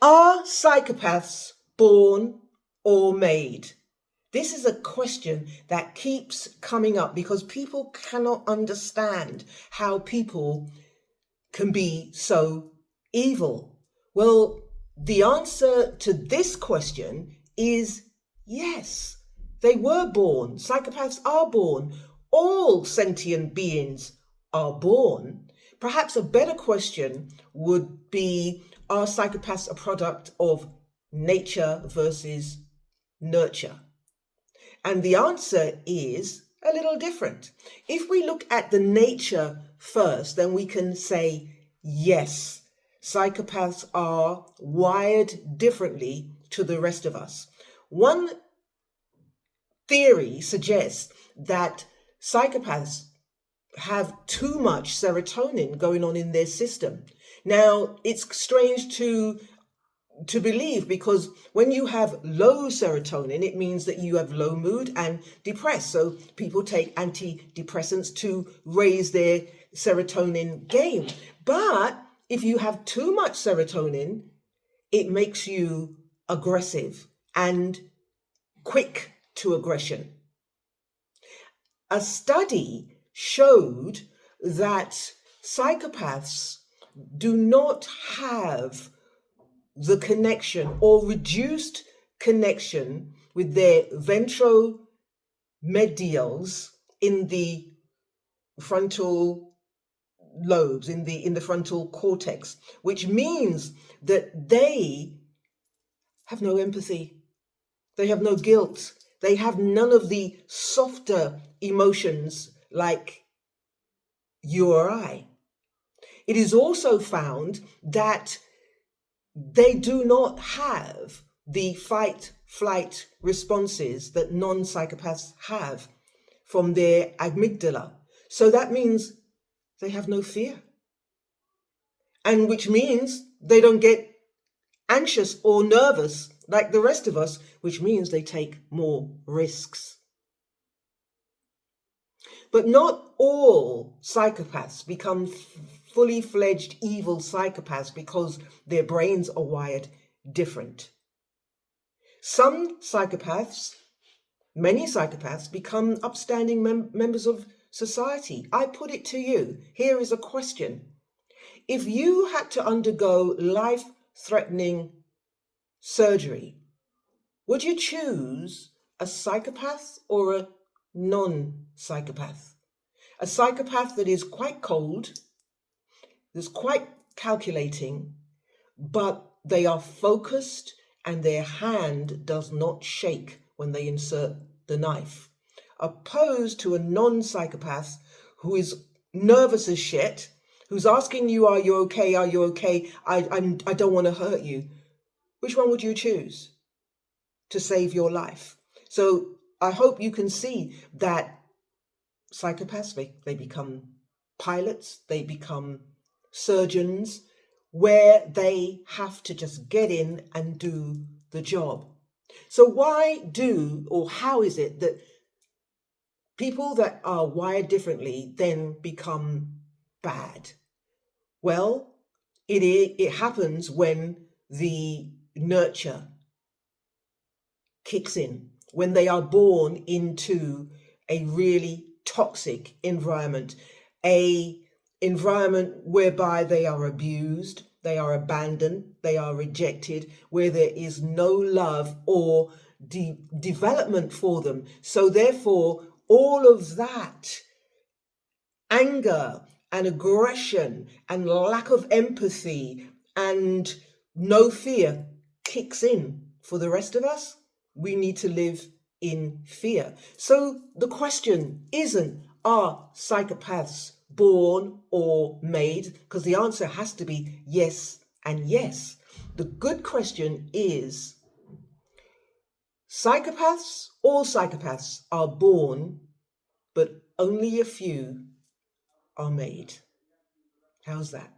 Are psychopaths born or made? This is a question that keeps coming up because people cannot understand how people can be so evil. Well, the answer to this question is yes. They were born. Psychopaths are born. All sentient beings are born. Perhaps a better question would be, are psychopaths a product of nature versus nurture? And the answer is a little different. If we look at the nature first, then we can say, yes, psychopaths are wired differently to the rest of us. One theory suggests that psychopaths have too much serotonin going on in their system. Now, it's strange to believe, because when you have low serotonin, it means that you have low mood and depressed. So people take antidepressants to raise their serotonin game. But if you have too much serotonin, it makes you aggressive and quick to aggression. A study showed that psychopaths do not have the connection or reduced connection with their ventromedials in the frontal lobes, in the frontal cortex, which means that they have no empathy, they have no guilt, they have none of the softer emotions like you or I. It is also found that they do not have the fight-flight responses that non-psychopaths have from their amygdala. So that means they have no fear. And which means they don't get anxious or nervous like the rest of us, which means they take more risks. But not all psychopaths become fully fledged evil psychopaths because their brains are wired different. Some psychopaths, many psychopaths, become upstanding members of society. I put it to you, here is a question. If you had to undergo life-threatening surgery, would you choose a psychopath or a non-psychopath? A psychopath that is quite cold, that's quite calculating, but they are focused and their hand does not shake when they insert the knife, opposed to a non-psychopath who is nervous as shit, who's asking you, are you okay? Are you okay? I don't want to hurt you. Which one would you choose to save your life? So I hope you can see that psychopaths, they become pilots, they become surgeons, where they have to just get in and do the job. So how is it that people that are wired differently then become bad? Well, it happens when the nurture kicks in, when they are born into a really toxic environment, a environment whereby they are abused, they are abandoned, they are rejected, where there is no love or development for them. So therefore, all of that anger and aggression and lack of empathy and no fear kicks in. For the rest of us, we need to live in fear. So the question isn't, are psychopaths born or made? Because the answer has to be yes and yes. The good question is, all psychopaths are born, but only a few are made. How's that?